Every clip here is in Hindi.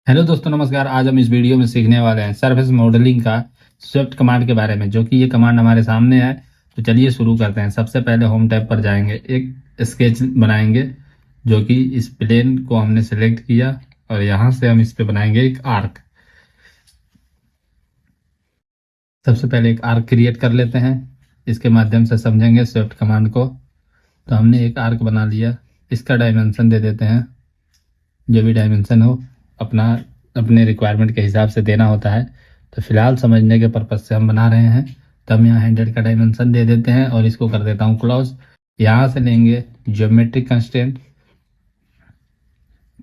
हेलो दोस्तों, नमस्कार। आज हम इस वीडियो में सीखने वाले हैं सरफेस मॉडलिंग का स्विफ्ट कमांड के बारे में, जो कि ये कमांड हमारे सामने है। तो चलिए शुरू करते हैं। सबसे पहले होम टैब पर जाएंगे, एक स्केच बनाएंगे जो कि इस प्लेन को हमने सेलेक्ट किया और यहाँ से हम इस पे बनाएंगे एक आर्क। सबसे पहले एक आर्क क्रिएट कर लेते हैं, इसके माध्यम से समझेंगे स्विफ्ट कमांड को। तो हमने एक आर्क बना लिया, इसका डायमेंशन दे देते हैं, जो भी डायमेंशन हो अपना अपने रिक्वायरमेंट के हिसाब से देना होता है। तो फिलहाल समझने के पर्पज से हम बना रहे हैं, तो हम यहाँ 100 का डायमेंशन दे देते हैं और इसको कर देता हूँ क्लोज। यहाँ से लेंगे geometric constraint,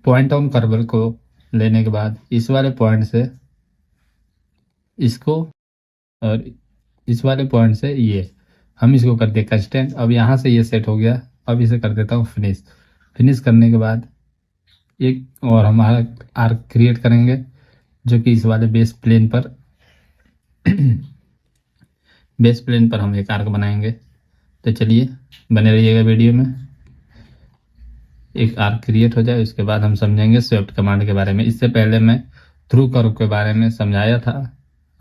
point on curve को लेने के बाद इस वाले पॉइंट से इसको और इस वाले पॉइंट से ये हम इसको कर दे कंस्ट्रेंट। अब यहाँ से ये सेट हो गया। अब इसे कर देता हूँ फिनिश। फिनिश करने के बाद एक और हमारा आर्क क्रिएट करेंगे, जो कि इस वाले बेस प्लेन पर बेस प्लेन पर हम एक आर्क बनाएंगे। तो चलिए बने रहिएगा वीडियो में। एक आर्क क्रिएट हो जाए उसके बाद हम समझेंगे स्विफ्ट कमांड के बारे में। इससे पहले मैं थ्रू कर्व के बारे में समझाया था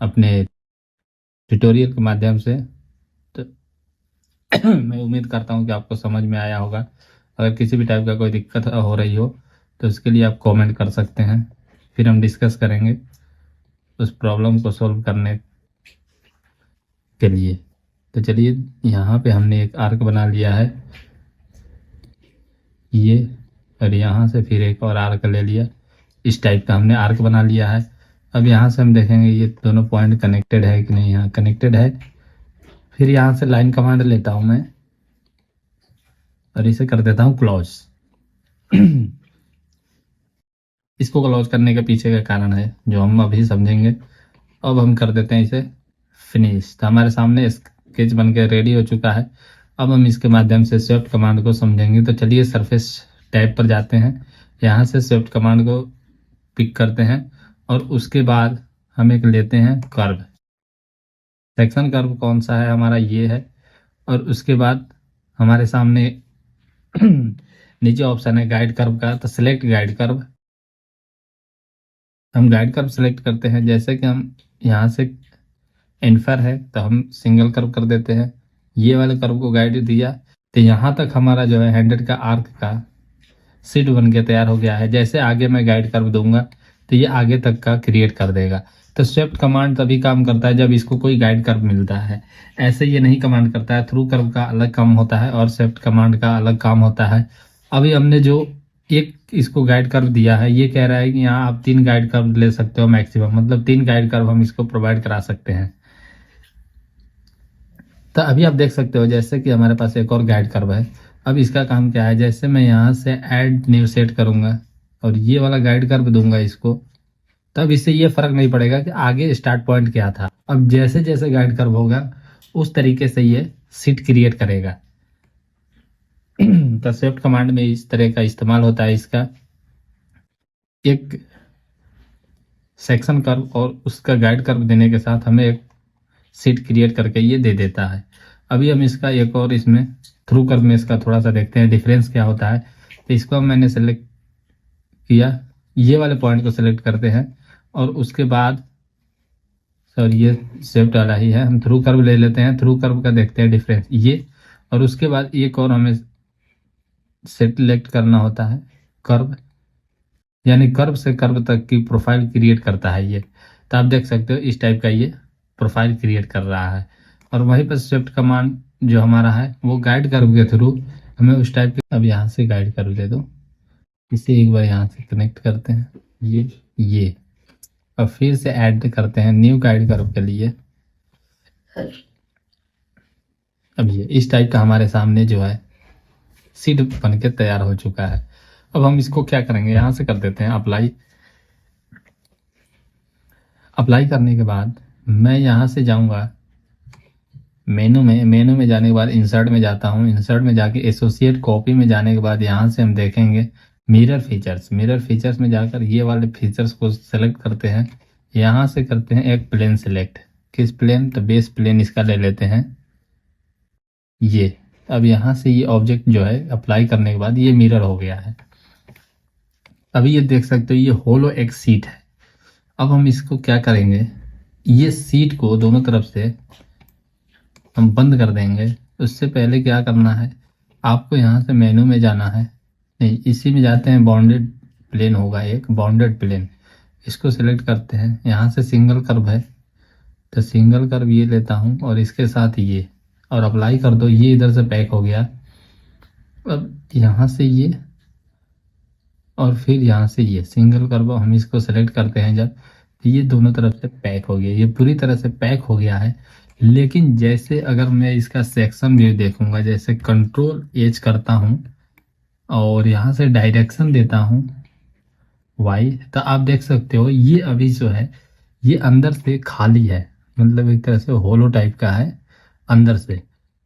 अपने ट्यूटोरियल के माध्यम से, तो मैं उम्मीद करता हूँ कि आपको समझ में आया होगा। अगर किसी भी टाइप का कोई दिक्कत हो रही हो तो उसके लिए आप कमेंट कर सकते हैं, फिर हम डिस्कस करेंगे उस प्रॉब्लम को सॉल्व करने के लिए। तो चलिए, यहाँ पे हमने एक आर्क बना लिया है ये, और यहाँ से फिर एक और आर्क ले लिया। इस टाइप का हमने आर्क बना लिया है। अब यहाँ से हम देखेंगे ये दोनों पॉइंट कनेक्टेड है कि नहीं। यहाँ कनेक्टेड है। फिर यहाँ से लाइन कमांड लेता हूँ मैं और इसे कर देता हूँ क्लोज। इसको क्लोज करने के पीछे का कारण है जो हम अभी समझेंगे। अब हम कर देते हैं इसे फिनिश। तो हमारे सामने स्केच बन के रेडी हो चुका है। अब हम इसके माध्यम से स्विफ्ट कमांड को समझेंगे। तो चलिए सरफेस टैब पर जाते हैं, यहाँ से स्विफ्ट कमांड को पिक करते हैं और उसके बाद हम एक लेते हैं कर्व। सेक्शन कर्व कौन सा है हमारा, ये है। और उसके बाद हमारे सामने नीचे ऑप्शन है गाइड कर्व का, तो सिलेक्ट गाइड कर्व। हम गाइड कर्व सेलेक्ट करते हैं। जैसे कि हम यहाँ से इन्फर है तो हम सिंगल कर्व कर देते हैं। ये वाले कर्व को गाइड दिया तो यहाँ तक हमारा जो है 100 का आर्क का सीट बन के तैयार हो गया है। जैसे आगे मैं गाइड कर्व दूंगा तो ये आगे तक का क्रिएट कर देगा। तो स्विफ्ट कमांड तभी काम करता है जब इसको कोई गाइड कर्व मिलता है। ऐसे ये नहीं कमांड करता है। थ्रू कर्व का अलग काम होता है और स्विफ्ट कमांड का अलग काम होता है। अभी हमने जो एक इसको गाइड कर्व दिया है, ये कह रहा है कि यहाँ आप 3 गाइड कर्व ले सकते हो मैक्सिमम, मतलब 3 गाइड कर्व हम इसको प्रोवाइड करा सकते हैं। तो अभी आप देख सकते हो जैसे कि हमारे पास एक और गाइड कर्व है। अब इसका काम क्या है, जैसे मैं यहाँ से ऐड न्यू सेट करूंगा और ये वाला गाइड कर्व दूंगा इसको, तब इससे ये फर्क नहीं पड़ेगा कि आगे स्टार्ट पॉइंट क्या था। अब जैसे जैसे गाइड कर्व होगा उस तरीके से ये सीट क्रिएट करेगा। तो स्विफ्ट कमांड में इस तरह का इस्तेमाल होता है इसका। एक सेक्शन कर्व और उसका गाइड कर्व देने के साथ हमें एक सीट क्रिएट करके ये दे देता है। अभी हम इसका एक और इसमें थ्रू कर्व में इसका थोड़ा सा देखते हैं डिफरेंस क्या होता है। तो इसको मैंने सेलेक्ट किया, ये वाले पॉइंट को सेलेक्ट करते हैं और उसके बाद सर ये स्विफ्ट वाला ही है, हम थ्रू कर्व ले लेते हैं। थ्रू कर्व का देखते हैं डिफरेंस ये, और उसके बाद एक और हमें सेलेक्ट करना होता है कर्व, यानी कर्व से कर्व तक की प्रोफाइल क्रिएट करता है ये। तो आप देख सकते हो इस टाइप का ये प्रोफाइल क्रिएट कर रहा है। और वहीं पर स्विफ्ट कमांड जो हमारा है वो गाइड कर्व के थ्रू हमें उस टाइप के। अब यहाँ से गाइड कर्व दे दो, इसे एक बार यहाँ से कनेक्ट करते हैं ये और फिर से ऐड करते हैं न्यू गाइड कर्व के लिए। अब ये इस टाइप का हमारे सामने जो है सीट बन के तैयार हो चुका है। अब हम इसको क्या करेंगे, यहाँ से कर देते हैं अप्लाई। अप्लाई करने के बाद मैं यहाँ से जाऊँगा मेनू में जाने के बाद इंसर्ट में जाता हूँ। इंसर्ट में जाके एसोसिएट कॉपी में जाने के बाद यहाँ से हम देखेंगे मिरर फीचर्स में जाकर ये वाले फीचर्स को सेलेक्ट करते हैं। यहाँ से करते हैं एक प्लेन सेलेक्ट। किस प्लेन, तो बेस प्लेन इसका ले लेते हैं ये। अब यहाँ से ये ऑब्जेक्ट जो है अप्लाई करने के बाद ये मिरर हो गया है। अभी ये देख सकते हो ये होलो एक सीट है। अब हम इसको क्या करेंगे, ये सीट को दोनों तरफ से हम बंद कर देंगे। उससे पहले क्या करना है, आपको यहाँ से मेनू में जाना है, नहीं इसी में जाते हैं, बाउंडेड प्लेन होगा एक बाउंडेड प्लेन, इसको सिलेक्ट करते हैं। यहाँ से सिंगल कर्व है तो सिंगल कर्व ये लेता हूँ और इसके साथ ये, और अप्लाई कर दो। ये इधर से पैक हो गया। अब यहाँ से ये और फिर यहाँ से ये सिंगल कर्व हम इसको सेलेक्ट करते हैं जब, तो ये दोनों तरफ से पैक हो गया, ये पूरी तरह से पैक हो गया है। लेकिन जैसे अगर मैं इसका सेक्शन व्यू देखूंगा, जैसे कंट्रोल एज करता हूँ और यहाँ से डायरेक्शन देता हूँ वाई, तो आप देख सकते हो ये अभी जो है ये अंदर से खाली है, मतलब एक तरह से होलो टाइप का है अंदर से।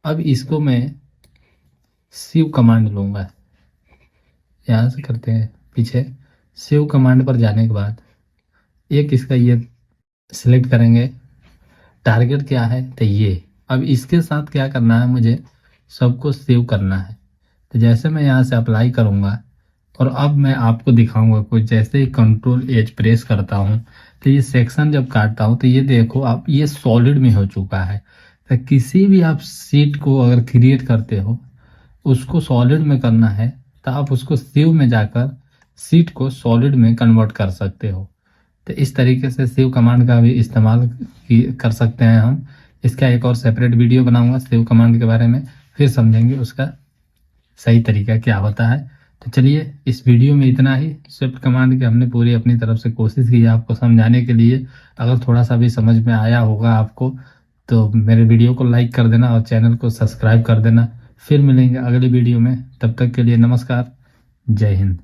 अब इसको मैं सीव कमांड लूंगा, यहाँ से करते हैं पीछे, सेव कमांड पर जाने के बाद एक इसका ये सिलेक्ट करेंगे। टारगेट क्या है, तो ये। अब इसके साथ क्या करना है, मुझे सबको सेव करना है। तो जैसे मैं यहाँ से अप्लाई करूँगा और अब मैं आपको दिखाऊंगा कुछ, जैसे ही कंट्रोल एज प्रेस करता हूँ तो ये सेक्शन जब काटता हूँ तो ये देखो आप ये सॉलिड में हो चुका है। तो किसी भी आप सीट को अगर क्रिएट करते हो उसको सॉलिड में करना है तो आप उसको सेव में जाकर सीट को सॉलिड में कन्वर्ट कर सकते हो। तो इस तरीके से सेव कमांड का भी इस्तेमाल कर सकते हैं हम। इसका एक और सेपरेट वीडियो बनाऊंगा सेव कमांड के बारे में, फिर समझेंगे उसका सही तरीका क्या होता है। तो चलिए इस वीडियो में इतना ही। स्विफ्ट कमांड की हमने पूरी अपनी तरफ से कोशिश की है आपको समझाने के लिए। अगर थोड़ा सा भी समझ में आया होगा आपको तो मेरे वीडियो को लाइक कर देना और चैनल को सब्सक्राइब कर देना। फिर मिलेंगे अगली वीडियो में, तब तक के लिए नमस्कार, जय हिंद।